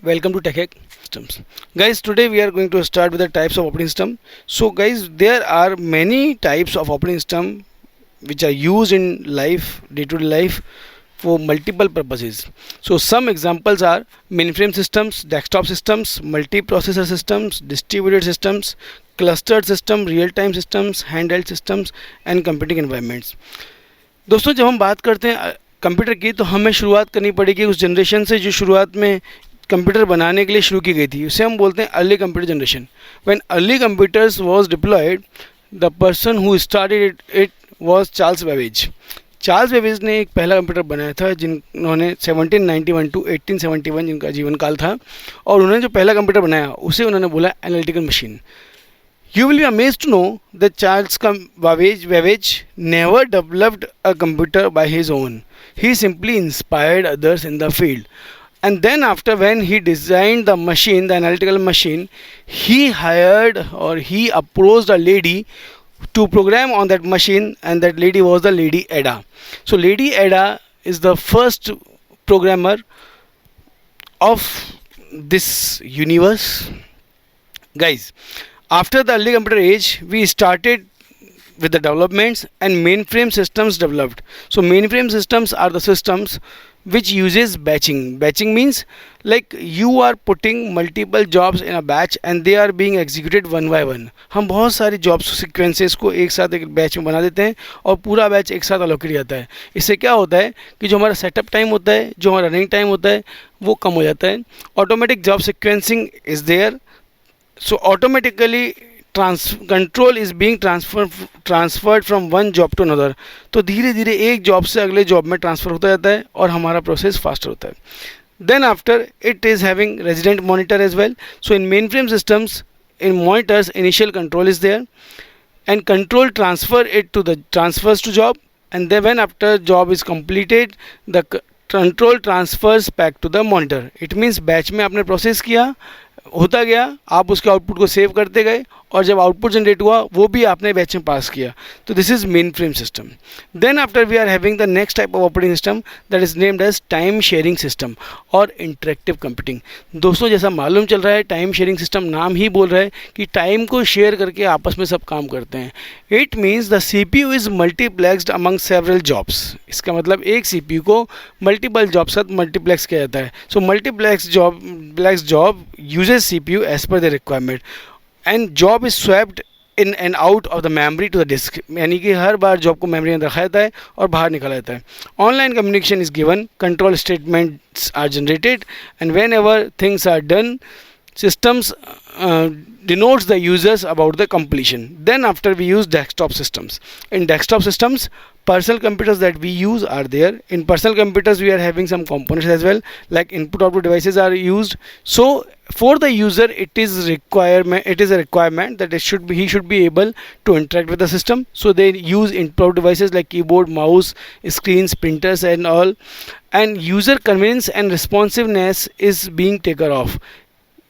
Welcome to TechHack Systems. Guys, today we are going to start with the types of operating system. So guys, there are many types of operating system which are used in life, day-to-day life for multiple purposes. So some examples are mainframe systems, desktop systems, multiprocessor systems, distributed systems, clustered system, real-time systems, handheld systems and computing environments. दोस्तों जब हम बात करते हैं computer की तो हमें शुरुआत करनी पड़ेगी उस जनरेशन से जो शुरुआत में कंप्यूटर बनाने के लिए शुरू की गई थी. उसे हम बोलते हैं early computer generation. When early computers was deployed the person who started it was Charles Babbage. Charles Babbage ने एक पहला कंप्यूटर बनाया था जिन्होंने 1791 टू 1871 जिनका जीवन काल था, और उन्होंने जो पहला कंप्यूटर बनाया उसे उन्होंने बोला analytical machine. You will be amazed to know that Charles Babbage never developed a computer by his own. He simply inspired others in the field. And then after, when he designed the machine, the analytical machine, he hired or he approached a lady to program on that machine, and that lady was the Lady Ada. So Lady Ada is the first programmer of this universe. Guys, after the early computer age, we started with the developments and mainframe systems developed. So mainframe systems are the systems which uses batching. Batching means like you are putting multiple jobs in a batch and they are being executed one by one. हम बहुत सारी jobs sequences को एक साथ एक batch में बना देते हैं और पूरा बैच एक साथ allocate जाता है. इससे क्या होता है कि जो हमारा सेटअप टाइम होता है, जो हमारा रनिंग टाइम होता है, वो कम हो जाता है. Automatic job sequencing is there. So automatically control is being transferred from one job to another. तो धीरे धीरे एक जॉब से अगले जॉब में ट्रांसफ़र होता जाता है और हमारा प्रोसेस फास्टर होता है. Then after it is having resident monitor as well. So in mainframe systems, in monitors initial control is there and control transfers to job, and then when after job is completed the control transfers back to the monitor. It means batch में आपने process किया, होता गया, आप उसके output को save करते गए और जब आउटपुट जनरेट हुआ वो भी आपने बैच में पास किया. तो this is main frame system. Then after we are having the next type of operating system that is named as time sharing system और इंटरेक्टिव कंप्यूटिंग. दोस्तों जैसा मालूम चल रहा है टाइम शेयरिंग सिस्टम नाम ही बोल रहा है कि टाइम को शेयर करके आपस में सब काम करते हैं. It means the CPU is multiplexed among several jobs. इसका मतलब एक CPU को मल्टीपल जॉब साथ मल्टीप्लेक्स किया जाता है. So multiplex job uses CPU as per the requirement and job is swapped in and out of the memory to the disk. यानी कि हर बार जॉब को मेमोरी में रखा जाता है और बाहर निकाला जाता है. Online communication is given, control statements are generated and whenever things are done, systems denotes the users about the completion. Then after we use desktop systems. In desktop systems, personal computers that we use are there. In personal computers we are having some components as well, like input output devices are used. So for the user it is a requirement that he should be able to interact with the system. So they use input devices like keyboard, mouse, screens, printers and all, and user convenience and responsiveness is being taken off.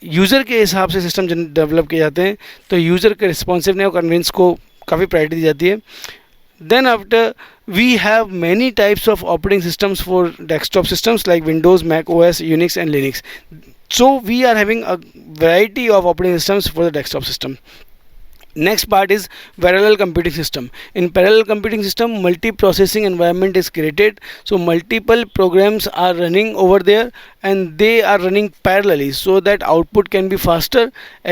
User के हिसाब से system develop किए जाते हैं, तो user के responsiveness और convenience को काफ़ी प्रायोरिटी दी जाती है. Then after we have many types of operating systems for desktop systems like Windows, Mac OS, Unix and Linux. So we are having a variety of operating systems for the desktop system. Next part is parallel computing system. In parallel computing system, multi-processing environment is created. So multiple programs are running over there and they are running parallelly so that output can be faster,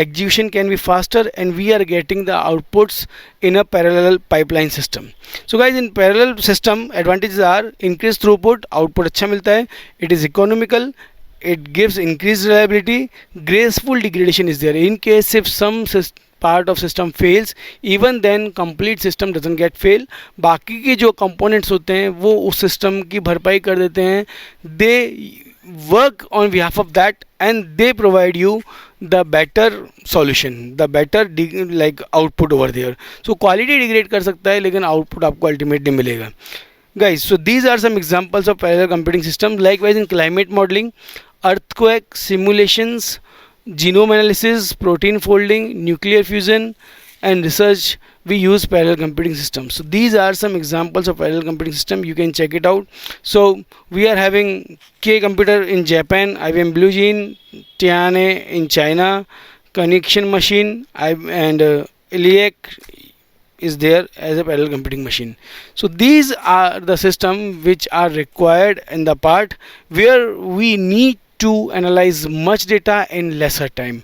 execution can be faster, and we are getting the outputs in a parallel pipeline system. So guys, in parallel system advantages are increased throughput, output अच्छा मिलता है, it is economical, it gives increased reliability, graceful degradation is there. In case if some part of system fails, even then complete system doesn't get fail. बाकी के जो components होते हैं वो उस system की भरपाई कर देते हैं. They work on behalf of that and they provide you the better solution, the better like output over there. So quality degrade कर सकता है लेकिन output आपको ultimately मिलेगा. Guys, so these are some examples of parallel computing system. Likewise in climate modeling, earthquake simulations, genome analysis, protein folding, nuclear fusion and research we use parallel computing system. So these are some examples of parallel computing system, you can check it out. So we are having K computer in Japan, IBM Blue Gene, Tianhe in China, Connection machine, and ELIAC is there as a parallel computing machine. So these are the system which are required in the part where we need to analyze much data in lesser time.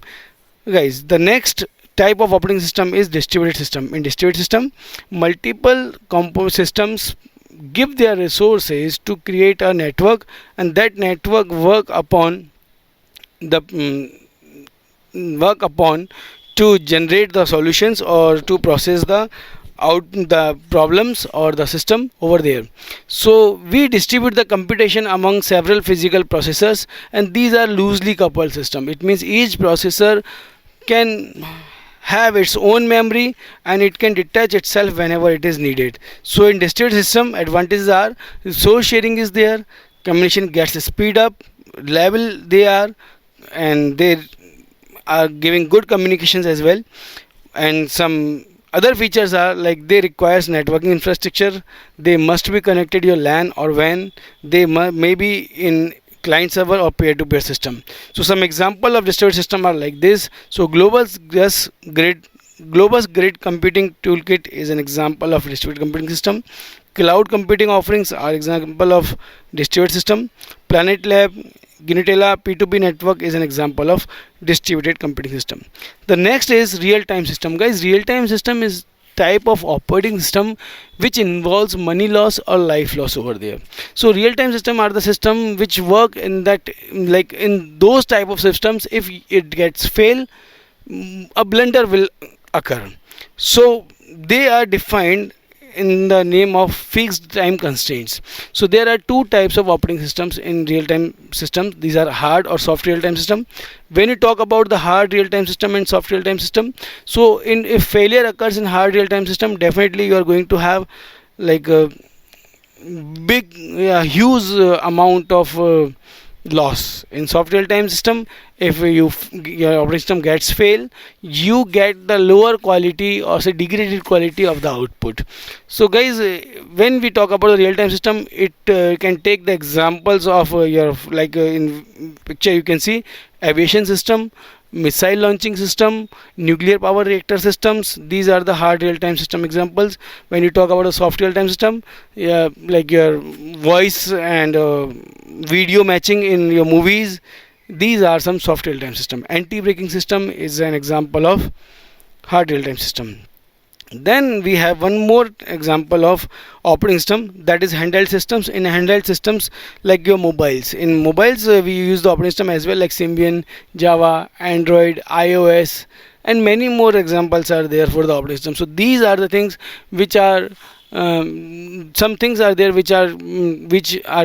Guys, the next type of operating system is distributed system. In distributed system, multiple component systems give their resources to create a network, and that network the work upon to generate the solutions or to process the problems or the system over there. So we distribute the computation among several physical processors, and these are loosely coupled system. It means each processor can have its own memory and it can detach itself whenever it is needed. So in distributed system, advantages are resource sharing is there, communication gets speed up, level they are, and they are giving good communications as well. And some other features are like they requires networking infrastructure, they must be connected your LAN or WAN, they may be in client server or peer-to-peer system. So some example of distributed system are like this. So Globus Grid Computing Toolkit is an example of distributed computing system. Cloud computing offerings are example of distributed system. Planet Lab, Gnutella P2P network is an example of distributed computing system. The next is real-time system. Guys, real-time system is type of operating system which involves money loss or life loss over there. So real-time system are the system which work in that, like in those type of systems, if it gets fail, a blunder will occur. So they are defined in the name of fixed time constraints. So there are two types of operating systems in real-time systems. These are hard or soft real-time system. When you talk about the hard real-time system and soft real-time system, so if failure occurs in hard real-time system, definitely you are going to have like a big huge amount of loss. In soft real-time system, if your operating system gets fail, you get the lower quality or say degraded quality of the output. So guys, when we talk about the real-time system, it can take the examples of your in picture you can see aviation system, missile launching system, nuclear power reactor systems. These are the hard real-time system examples. When you talk about a soft real-time system, like your voice and video matching in your movies, these are some soft real-time system. Anti-braking system is an example of hard real-time system. Then we have one more example of operating system, that is handheld systems. In handheld systems, like your mobiles, in mobiles we use the operating system as well, like Symbian, Java, Android, iOS, and many more examples are there for the operating system. So these are the things which are some things are there which are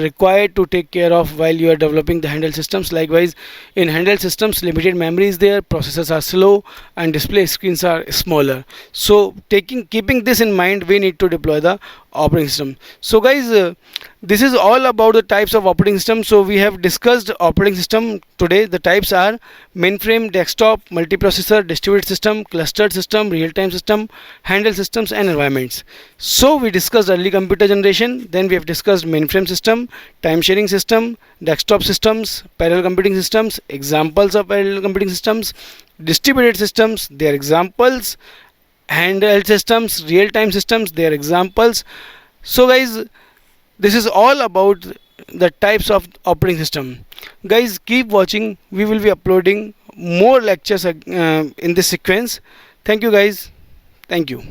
required to take care of while you are developing the handheld systems. Likewise, in handheld systems, limited memory is there, processors are slow, and display screens are smaller. So keeping this in mind, we need to deploy the operating system. So guys, this is all about the types of operating system. So we have discussed operating system today. The types are mainframe, desktop, multiprocessor, distributed system, clustered system, real-time system, handheld systems, and environments. So we discussed early computer generation, then we have discussed mainframe system, time sharing system, desktop systems, parallel computing systems, examples of parallel computing systems, distributed systems, their examples, handheld systems, real-time systems, their examples. So guys, this is all about the types of operating system. Guys, keep watching, we will be uploading more lectures in this sequence. Thank you guys, thank you.